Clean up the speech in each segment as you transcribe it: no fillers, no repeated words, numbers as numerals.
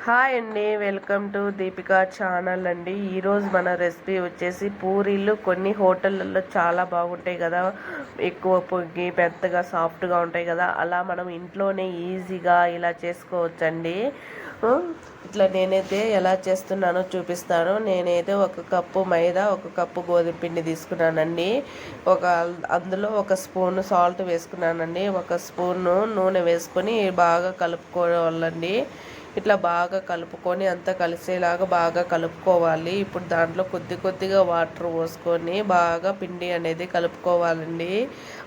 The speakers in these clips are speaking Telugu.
హాయ్ అండి, వెల్కమ్ టు దీపికా ఛానల్ అండి. ఈరోజు మన రెసిపీ వచ్చేసి పూరీలు. కొన్ని హోటళ్ళల్లో చాలా బాగుంటాయి కదా, ఎక్కువ పొంగి పెద్దగా సాఫ్ట్గా ఉంటాయి కదా, అలా మనం ఇంట్లోనే ఈజీగా ఇలా చేసుకోవచ్చండి. ఇట్లా నేనైతే ఎలా చేస్తున్నానో చూపిస్తాను. నేనైతే ఒక కప్పు మైదా, ఒక కప్పు గోధుమ పిండి తీసుకున్నానండి. అందులో ఒక స్పూన్ సాల్ట్ వేసుకున్నానండి. ఒక స్పూను నూనె వేసుకొని బాగా కలుపుకోవాలండి. ఇట్లా బాగా కలుపుకొని అంతా కలిసేలాగా బాగా కలుపుకోవాలి. ఇప్పుడు దాంట్లో కొద్దిగా వాటర్ పోసుకొని బాగా పిండి అనేది కలుపుకోవాలండి.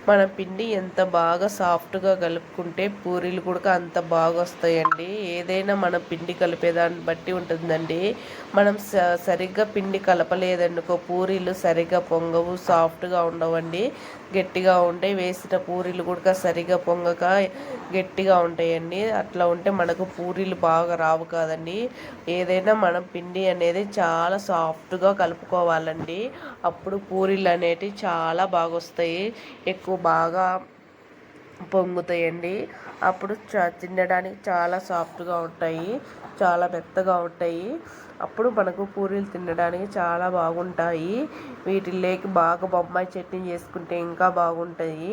మన పిండి ఎంత బాగా సాఫ్ట్గా కలుపుకుంటే పూరీలు కూడా అంత బాగా వస్తాయండి. ఏదైనా మన పిండి కలిపేదాన్ని బట్టి ఉంటుందండి. మనం సరిగ్గా పిండి కలపలేదనుకో పూరీలు సరిగ్గా పొంగవు, సాఫ్ట్గా ఉండవండి. గట్టిగా ఉంటాయి. వేసిన పూరీలు కూడా సరిగ్గా పొంగక గట్టిగా ఉంటాయండి. అట్లా ఉంటే మనకు పూరీలు బాగా రావు కాదండి. ఏదైనా మనం పిండి అనేది చాలా సాఫ్ట్గా కలుపుకోవాలండి. అప్పుడు పూరీలు అనేటివి చాలా బాగా వస్తాయి, ఎక్కువ బాగా పొంగుతాయండి. అప్పుడు తినడానికి చాలా సాఫ్ట్గా ఉంటాయి, చాలా మెత్తగా ఉంటాయి. అప్పుడు మనకు పూరీలు తినడానికి చాలా బాగుంటాయి. వీటిల్లోకి బాగా బొంబాయి చట్నీ చేసుకుంటే ఇంకా బాగుంటాయి.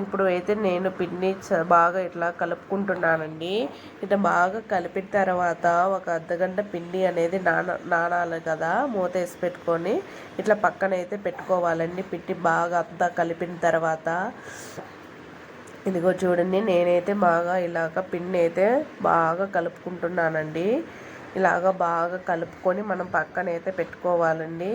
ఇప్పుడు అయితే నేను పిండి బాగా ఇట్లా కలుపుకుంటున్నానండి. ఇట్లా బాగా కలిపిన తర్వాత ఒక అర్ధగంట పిండి అనేది నానాలి కదా, మూత వేసి పెట్టుకొని ఇట్లా పక్కనైతే పెట్టుకోవాలండి. పిండి బాగా అంతా కలిపిన తర్వాత ఇదిగో చూడండి, నేనైతే బాగా ఇలాగ పిండి అయితే బాగా కలుపుకుంటున్నానండి. ఇలాగ బాగా కలుపుకొని మనం పక్కనైతే పెట్టుకోవాలండి.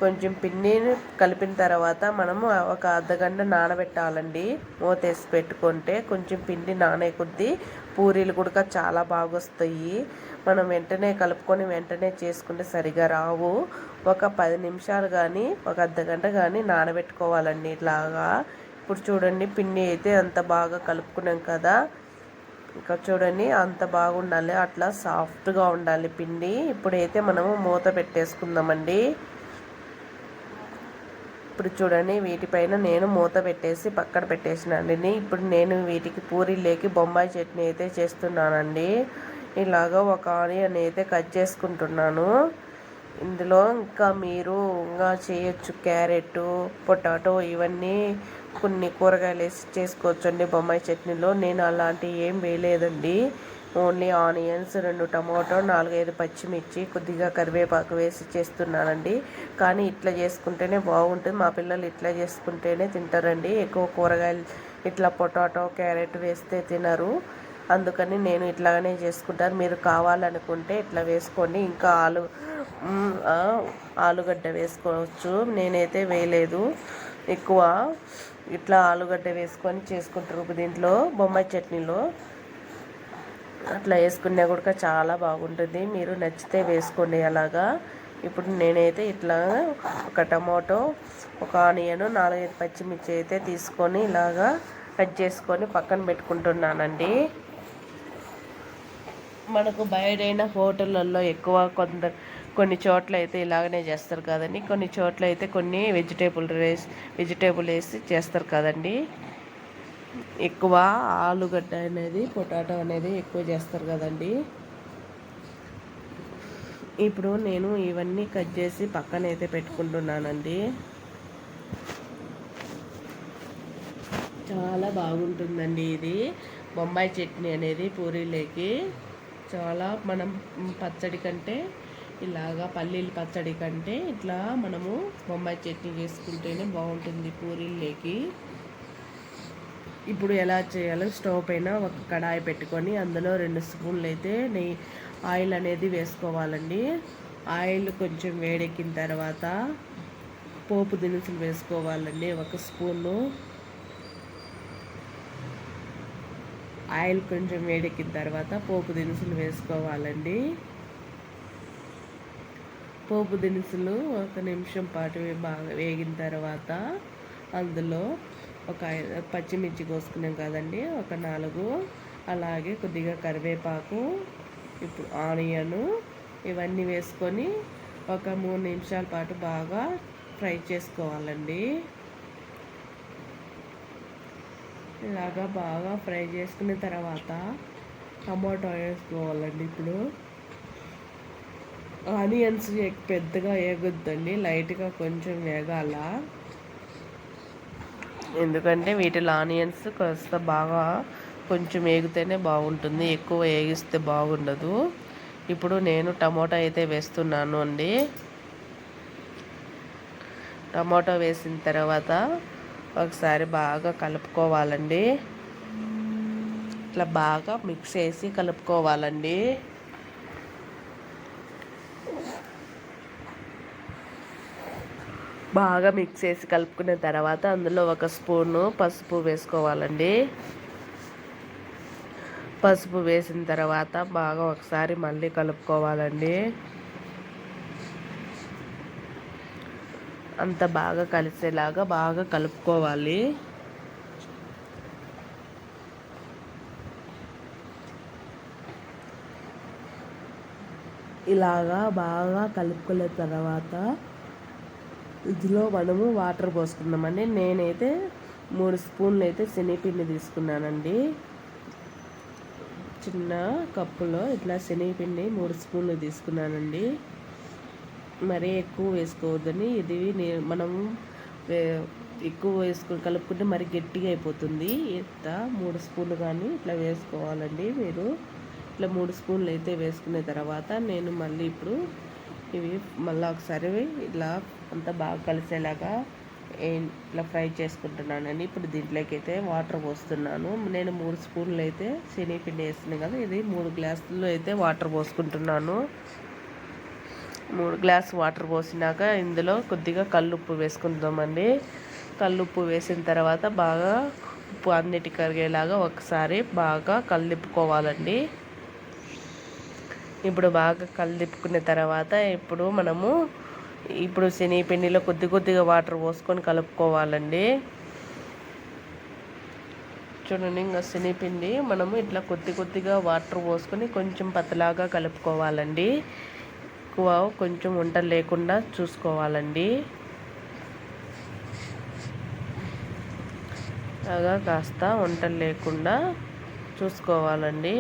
కొంచెం పిండిని కలిపిన తర్వాత మనము ఒక అర్ధగంట నానబెట్టాలండి. మూత వేసి పెట్టుకుంటే కొంచెం పిండి నానే కొద్దీ పూరీలు కూడా చాలా బాగా వస్తాయి. మనం వెంటనే కలుపుకొని వెంటనే చేసుకుంటే సరిగా రావు. ఒక 10 నిమిషాలు కానీ ఒక అర్ధగంట కానీ నానబెట్టుకోవాలండి ఇట్లాగా. ఇప్పుడు చూడండి, పిండి అయితే అంత బాగా కలుపుకున్నాం కదా. ఇంకా చూడండి, అంత బాగుండాలి, అట్లా సాఫ్ట్గా ఉండాలి పిండి. ఇప్పుడైతే మనము మూత పెట్టేసుకుందామండి. ఇప్పుడు చూడండి, వీటిపైన నేను మూత పెట్టేసి పక్కన పెట్టేసినానండి. ఇప్పుడు నేను వీటికి పూరీలోకి బొంబాయి చట్నీ అయితే చేస్తున్నానండి. ఇలాగ ఒక ఆనియన్ అయితే కట్ చేసుకుంటున్నాను. ఇందులో ఇంకా మీరు ఇంకా చేయొచ్చు, క్యారెట్, పొటాటో, ఇవన్నీ కొన్ని కూరగాయలు వేసి చేసుకోవచ్చు అండి బొంబాయి చట్నీలో. నేను అలాంటివి ఏం వేయలేదండి. ఓన్లీ ఆనియన్స్, 2 టమాటో, 4-5 పచ్చిమిర్చి, కొద్దిగా కరివేపాకు వేసి చేస్తున్నానండి. కానీ ఇట్లా చేసుకుంటేనే బాగుంటుంది. మా పిల్లలు ఇట్లా చేసుకుంటేనే తింటారండి. ఎక్కువ కూరగాయలు ఇట్లా పొటాటో, క్యారెట్ వేస్తే తినరు. అందుకని నేను ఇట్లాగనే చేసుకుంటాను. మీరు కావాలనుకుంటే ఇట్లా వేసుకోండి. ఇంకా ఆలుగడ్డ వేసుకోవచ్చు. నేనైతే వేయలేదు. ఎక్కువ ఇట్లా ఆలుగడ్డ వేసుకొని చేసుకుంటారు దీంట్లో బొంబాయి చట్నీలో. అట్లా వేసుకున్నా కూడా చాలా బాగుంటుంది. మీరు నచ్చితే వేసుకోండి అలాగా. ఇప్పుడు నేనైతే ఇట్లా ఒక టమాటో, ఒక ఆనియన్, 4-5 పచ్చిమిర్చి అయితే తీసుకొని ఇలాగా కట్ చేసుకొని పక్కన పెట్టుకుంటున్నానండి. మనకు బయటైన హోటళ్ళల్లో ఎక్కువ కొన్ని చోట్ల అయితే ఇలాగనే చేస్తారు కదండి. కొన్ని చోట్ల అయితే కొన్ని వెజిటేబుల్ వేసి చేస్తారు కదండి. ఎక్కువ ఆలుగడ్డ అనేది, పొటాటో అనేది ఎక్కువ చేస్తారు కదండి. ఇప్పుడు నేను ఇవన్నీ కట్ చేసి పక్కనైతే పెట్టుకుంటున్నానండి. చాలా బాగుంటుందండి ఇది బొంబాయి చట్నీ అనేది పూరీలోకి. చాలా మనం పచ్చడి కంటే ఇలాగా పల్లీల పచ్చడి కంటే ఇట్లా మనము బొంబాయి చట్నీ చేసుకుంటేనే బాగుంటుంది పూరీలోకి. ఇప్పుడు ఎలా చేయాలో, స్టవ్ పైన ఒక కడాయి పెట్టుకొని అందులో 2 స్పూన్లు అయితే ఆయిల్ అనేది వేసుకోవాలండి. ఆయిల్ కొంచెం వేడెక్కిన తర్వాత పోపు దినుసులు వేసుకోవాలండి. 1 స్పూను ఆయిల్ కొంచెం వేడెక్కిన తర్వాత పోపు దినుసులు వేసుకోవాలండి. పోపు దినుసులు 1 నిమిషం పాటు బాగా వేగిన తర్వాత అందులో ఒక పచ్చిమిర్చి కోసుకున్నాం కదండి, ఒక 4, అలాగే కొద్దిగా కరివేపాకు, ఇప్పుడు ఆనియను, ఇవన్నీ వేసుకొని ఒక 3 నిమిషాల పాటు బాగా ఫ్రై చేసుకోవాలండి. ఇలాగా బాగా ఫ్రై చేసుకున్న తర్వాత టమాటో వేసుకోవాలండి. ఇప్పుడు ఆనియన్స్ పెద్దగా వేగొద్దండి, లైట్గా కొంచెం వేగాల. ఎందుకంటే వీటిలో ఆనియన్స్ కాస్త బాగా కొంచెం వేగితేనే బాగుంటుంది, ఎక్కువ వేగిస్తే బాగుండదు. ఇప్పుడు నేను టమోటా అయితే వేస్తున్నాను అండి. టమోటా వేసిన తర్వాత ఒకసారి బాగా కలుపుకోవాలండి. ఇట్లా బాగా మిక్స్ చేసి కలుపుకోవాలండి. బాగా మిక్స్ చేసి కలుపుకున్న తర్వాత అందులో ఒక స్పూను పసుపు వేసుకోవాలండి. పసుపు వేసిన తర్వాత బాగా ఒకసారి మళ్ళీ కలుపుకోవాలండి. అంత బాగా కలిసేలాగా బాగా కలుపుకోవాలి. ఇలాగా బాగా కలుపుకున్న తర్వాత ఇందులో మనము వాటర్ పోసుకుందామండి. నేనైతే 3 స్పూన్లు అయితే శనగపిండి తీసుకున్నానండి. చిన్న కప్పులో ఇట్లా శనగపిండి 3 స్పూన్లు తీసుకున్నానండి. మరీ ఎక్కువ వేసుకోవద్దని, ఇది మనము ఎక్కువ వేసుకొని కలుపుకుంటే మరి గట్టిగా అయిపోతుంది. ఇట్లా 3 స్పూన్లు కానీ ఇట్లా వేసుకోవాలండి. మీరు ఇట్లా 3 స్పూన్లు అయితే వేసుకున్న తర్వాత నేను మళ్ళీ ఇప్పుడు ఇవి మళ్ళీ ఒకసారి ఇట్లా అంతా బాగా కలిసేలాగా ఇట్లా ఫ్రై చేసుకుంటున్నానండి. ఇప్పుడు దీంట్లోకి అయితే వాటర్ పోస్తున్నాను. నేను 3 స్పూన్లు అయితే శనగపిండి వేస్తున్నాను కదా, ఇది 3 గ్లాసుల్లో అయితే వాటర్ పోసుకుంటున్నాను. 3 గ్లాస్ వాటర్ పోసినాక ఇందులో కొద్దిగా కల్లుప్పు వేసుకుందామండి. కల్లుప్పు వేసిన తర్వాత బాగా ఉప్పు అన్నిటి కరిగేలాగా ఒకసారి బాగా కలుపుకోవాలండి. ఇప్పుడు బాగా కలుపుకున్న తర్వాత ఇప్పుడు శనగపిండిలో కొద్దిగా వాటర్ పోసుకొని కలుపుకోవాలండి. చూడండి, ఇంకా శనగపిండి మనము ఇట్లా కొద్దిగా వాటర్ పోసుకొని కొంచెం పతలాగా కలుపుకోవాలండి. ఎక్కువ కొంచెం వంటలు లేకుండా చూసుకోవాలండి. అలాగా కాస్త వంటలు లేకుండా చూసుకోవాలండి.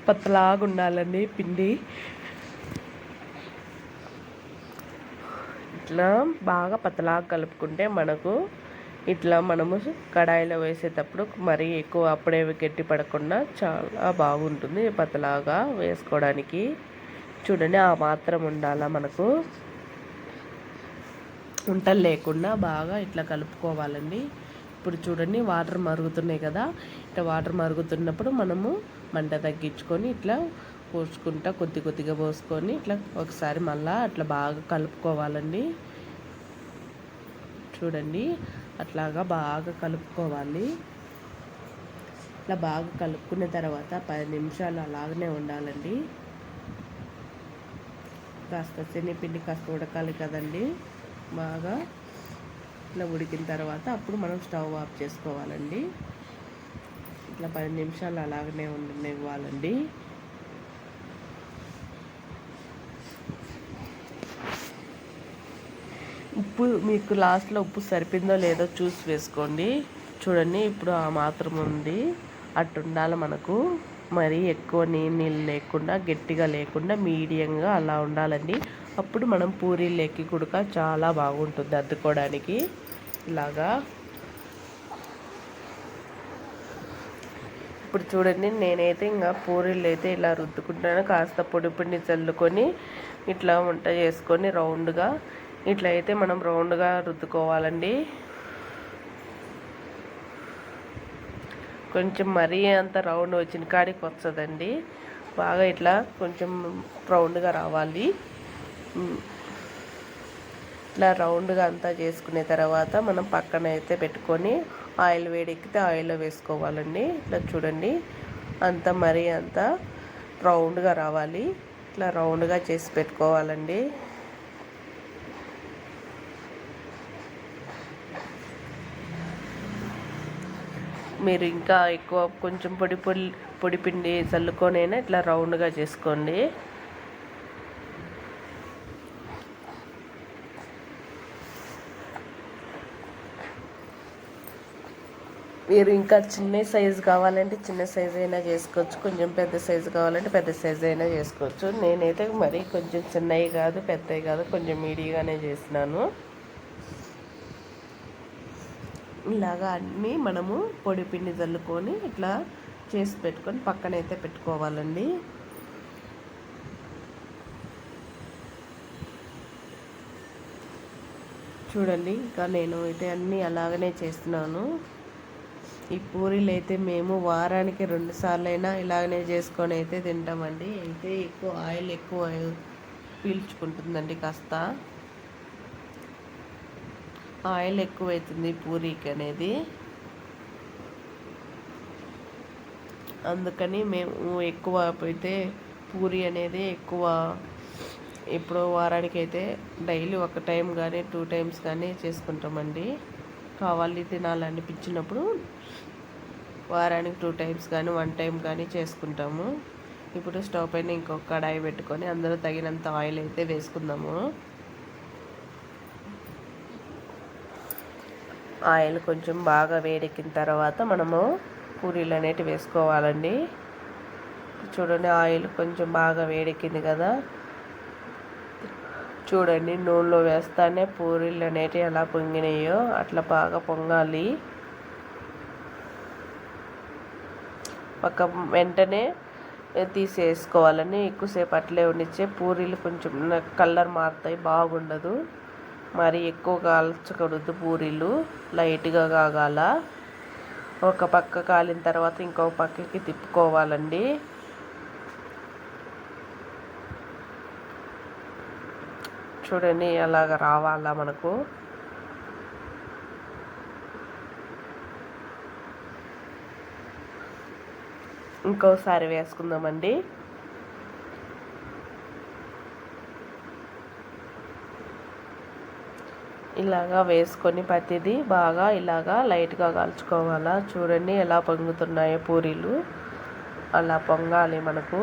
పతలాగా ఉండాలండి పిండి. ఇట్లా బాగా పతలాగా కలుపుకుంటే మనకు ఇట్లా మనము కడాయిలో వేసేటప్పుడు మరీ ఎక్కువ అప్పుడే గట్టి పడకుండా చాలా బాగుంటుంది పతలాగా వేసుకోవడానికి. చూడండి, ఆ మాత్రం ఉండాలా మనకు, వంటలు లేకుండా బాగా ఇట్లా కలుపుకోవాలండి. ఇప్పుడు చూడండి, వాటర్ మరుగుతున్నాయి కదా, ఇట్లా వాటర్ మరుగుతున్నప్పుడు మనము మంట తగ్గించుకొని ఇట్లా పోసుకుంటా కొద్దిగా పోసుకొని ఇట్లా ఒకసారి మళ్ళీ అట్లా బాగా కలుపుకోవాలండి. చూడండి, అట్లాగా బాగా కలుపుకోవాలి. ఇట్లా బాగా కలుపుకున్న తర్వాత 10 నిమిషాలు అలాగనే ఉండాలండి. కాస్త శనగపిండి కాస్త ఉడకాలి కదండి. బాగా ఇట్లా ఉడికిన తర్వాత అప్పుడు మనం స్టవ్ ఆఫ్ చేసుకోవాలండి. ఇట్లా 10 నిమిషాలు అలాగనే ఉండనివ్వాలండి. ఉప్పు మీకు లాస్ట్లో ఉప్పు సరిపోయిందో లేదో చూసి వేసుకోండి. చూడండి, ఇప్పుడు ఆ మాత్రం ఉంది, అట్టు ఉండాలి మనకు. మరి ఎక్కువ నీళ్ళు లేకుండా గట్టిగా లేకుండా మీడియంగా అలా ఉండాలండి. అప్పుడు మనం పూరీలోకి కూడా చాలా బాగుంటుంది అద్దుకోవడానికి. ఇలాగా ఇప్పుడు చూడండి, నేనైతే ఇంకా పూరీలు అయితే ఇలా రుద్దుకుంటాను. కాస్త పొడి పిండి చల్లుకొని ఇట్లా వంట చేసుకొని రౌండ్గా ఇట్లా అయితే మనం రౌండ్గా రుద్దుకోవాలండి. కొంచెం మరీ అంత రౌండ్ వచ్చిన కాడికి వస్తుందండి. బాగా ఇట్లా కొంచెం రౌండ్గా రావాలి. ఇట్లా రౌండ్గా అంతా చేసుకునే తర్వాత మనం పక్కన అయితే పెట్టుకొని ఆయిల్ వేడెక్కితే ఆయిల్లో వేసుకోవాలండి. ఇట్లా చూడండి, మరీ అంత రౌండ్గా రావాలి. ఇట్లా రౌండ్గా చేసి పెట్టుకోవాలండి. మీరు ఇంకా ఎక్కువ కొంచెం పొడి పిండి చల్లుకొనైనా ఇట్లా రౌండ్గా చేసుకోండి. మీరు ఇంకా చిన్న సైజు కావాలంటే చిన్న సైజు అయినా చేసుకోవచ్చు, కొంచెం పెద్ద సైజు కావాలంటే పెద్ద సైజు అయినా చేసుకోవచ్చు. నేనైతే మరి కొంచెం చిన్నవి కాదు పెద్దవి కాదు కొంచెం మీడియంగానే చేసినాను. ఇలాగా అన్నీ మనము పొడి పిండి చల్లుకొని ఇట్లా చేసి పెట్టుకొని పక్కనైతే పెట్టుకోవాలండి. చూడండి ఇంకా నేను అయితే అన్నీ అలాగనే చేస్తున్నాను. ఈ పూరీలు అయితే మేము వారానికి 2 సార్లైనా ఇలాగనే చేసుకొని అయితే తింటామండి. అయితే ఆయిల్ ఎక్కువ పీల్చుకుంటుందండి, కాస్త ఆయిల్ ఎక్కువైతుంది పూరీకి అనేది. అందుకని మేము ఎక్కువ అయితే పూరీ అనేది ఎక్కువ ఇప్పుడు వారానికి అయితే డైలీ ఒక టైం కానీ 2 టైమ్స్ కానీ చేసుకుంటామండి. కావాలి తినాలనిపించినప్పుడు వారానికి 2 టైమ్స్ కానీ 1 టైం కానీ చేసుకుంటాము. ఇప్పుడు స్టవ్ పైన ఇంకొక కడాయి పెట్టుకొని అందులో తగినంత ఆయిల్ అయితే వేసుకుందాము. ఆయిల్ కొంచెం బాగా వేడెక్కిన తర్వాత మనము పూరీలు అనేటివి వేసుకోవాలండి. చూడండి ఆయిల్ కొంచెం బాగా వేడెక్కింది కదా, చూడండి నూనెలో వేస్తానే పూరీలు అనేటివి ఎలా పొంగినాయో అట్లా బాగా పొంగాలి. వెంటనే తీసేసుకోవాలని ఎక్కువసేపు అట్లే ఉండిచ్చే పూరీలు కొంచెం కలర్ మారుతాయి, బాగుండదు. మరి ఎక్కువ కాల్చకూడదు, పూరీలు లైట్గా కాగాల. ఒక పక్క కాలిన తర్వాత ఇంకో పక్కకి తిప్పుకోవాలండి. చూడండి అలాగ రావాలా మనకు. ఇంకోసారి వేసుకుందామండి. ఇలాగా వేసుకొని ప్రతిదీ బాగా ఇలాగా లైట్గా కాల్చుకోవాలా. చూడండి ఎలా పొంగుతున్నాయో పూరీలు, అలా పొంగాలి మనకు.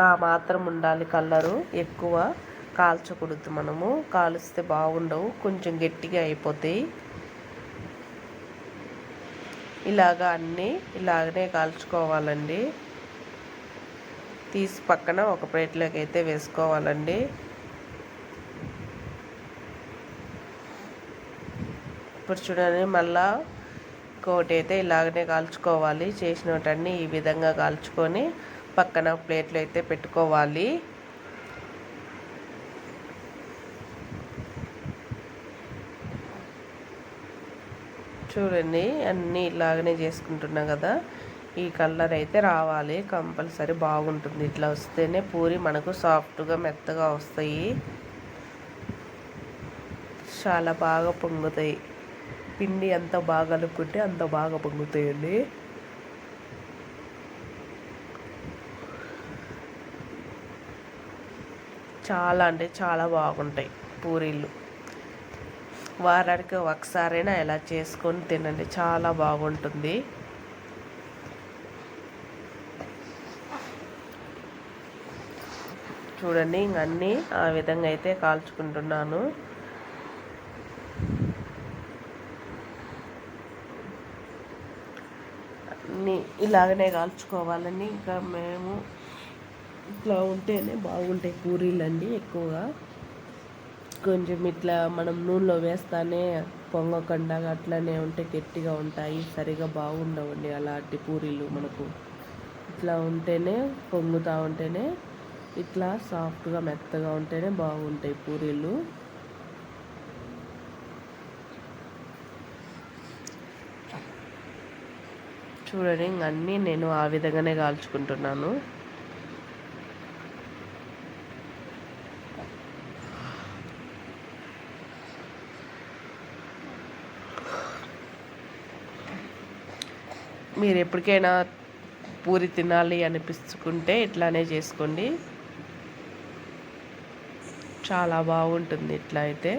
ఆ మాత్రం ఉండాలి కలరు, ఎక్కువ కాల్చకూడదు. మనము కాలుస్తే బాగుండవు, కొంచెం గట్టిగా అయిపోతాయి. ఇలాగా అన్నీ ఇలాగనే కాల్చుకోవాలండి. తీసి పక్కన ఒక ప్లేట్లోకి అయితే వేసుకోవాలండి. ఇప్పుడు చూడండి మళ్ళా ఇంకోటి అయితే ఇలాగనే కాల్చుకోవాలి. చేసినవన్నీ ఈ విధంగా కాల్చుకొని పక్కన ప్లేట్లో అయితే పెట్టుకోవాలి. చూడండి అన్నీ ఇలాగనే చేసుకుంటున్నాం కదా, ఈ కలర్ అయితే రావాలి కంపల్సరీ, బాగుంటుంది. ఇట్లా వస్తేనే పూరి మనకు సాఫ్ట్గా మెత్తగా వస్తాయి, చాలా బాగా పొంగుతాయి. పిండి ఎంత బాగా కలుపుకుంటే అంత బాగా పొంగుతాయండి. చాలా అంటే చాలా బాగుంటాయి పూరీలు. వారానికి ఒకసారైనా ఇలా చేసుకొని తినండి, చాలా బాగుంటుంది. చూడండి ఇంక అన్నీ ఆ విధంగా అయితే కాల్చుకుంటున్నాను. అన్నీ ఇలాగనే కాల్చుకోవాలని. ఇంకా మేము ఇట్లా ఉంటేనే బాగుంటాయి పూరీలు అండి. ఎక్కువగా కొంచెం ఇట్లా మనం నూనెలో వేస్తానే పొంగకుండా అట్లనే ఉంటే గట్టిగా ఉంటాయి, సరిగా బాగుండవండి అలాంటి పూరీలు. మనకు ఇట్లా ఉంటేనే పొంగుతూ ఉంటేనే ఇట్లా సాఫ్ట్గా మెత్తగా ఉంటేనే బాగుంటాయి పూరీలు. చూడండి అన్నీ నేను ఆ విధంగానే కాల్చుకుంటున్నాను. మీరు ఎప్పటికైనా పూరి తినాలి అనిపించుకుంటే ఇట్లానే చేసుకోండి, చాలా బాగుంటుంది ఇట్లా అయితే.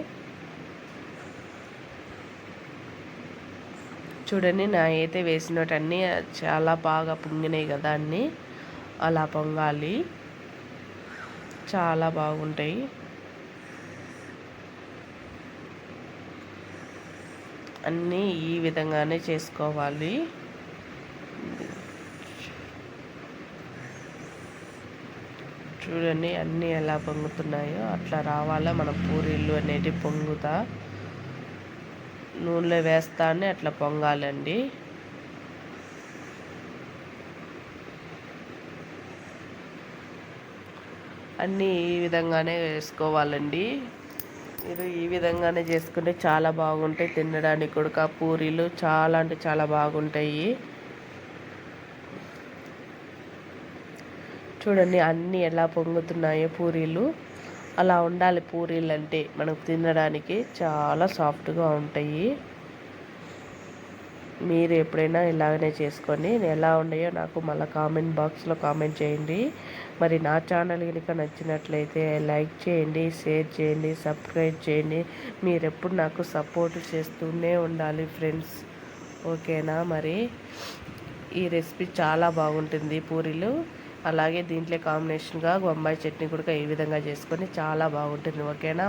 చూడండి నా అయితే వేసినవన్నీ చాలా బాగా పొంగినాయి కదా, అన్నీ అలా పొంగాలి, చాలా బాగుంటాయి. అన్నీ ఈ విధంగానే చేసుకోవాలి. చూడండి అన్నీ ఎలా పొంగుతున్నాయో అట్లా రావాలా మన పూరీలు అనేటివి పొంగుతా. నూనెలో వేస్తానే అట్లా పొంగాలండి. అన్నీ ఈ విధంగానే వేసుకోవాలండి. మీరు ఈ విధంగానే చేసుకుంటే చాలా బాగుంటాయి తినడానికి కూడా. పూరీలు చాలా అంటే చాలా బాగుంటాయి. చూడండి అన్నీ ఎలా పొంగుతున్నాయో పూరీలు. అలా ఉండాలి పూరీలు అంటే మనకు తినడానికి చాలా సాఫ్ట్గా ఉంటాయి. మీరు ఎప్పుడైనా ఇలాగనే చేసుకొని ఎలా ఉన్నాయో నాకు మళ్ళీ కామెంట్ బాక్స్లో కామెంట్ చేయండి. మరి నా ఛానల్ కనుక నచ్చినట్లయితే లైక్ చేయండి, షేర్ చేయండి, సబ్స్క్రైబ్ చేయండి. మీరు ఎప్పుడు నాకు సపోర్ట్ చేస్తూనే ఉండాలి ఫ్రెండ్స్. ఓకేనా? మరి ఈ రెసిపీ చాలా బాగుంటుంది పూరీలు. అలాగే దీంట్లో కాంబినేషన్గా బొంబాయి చట్నీ కూడా ఈ విధంగా చేసుకొని చాలా బాగుంటుంది. ఓకేనా?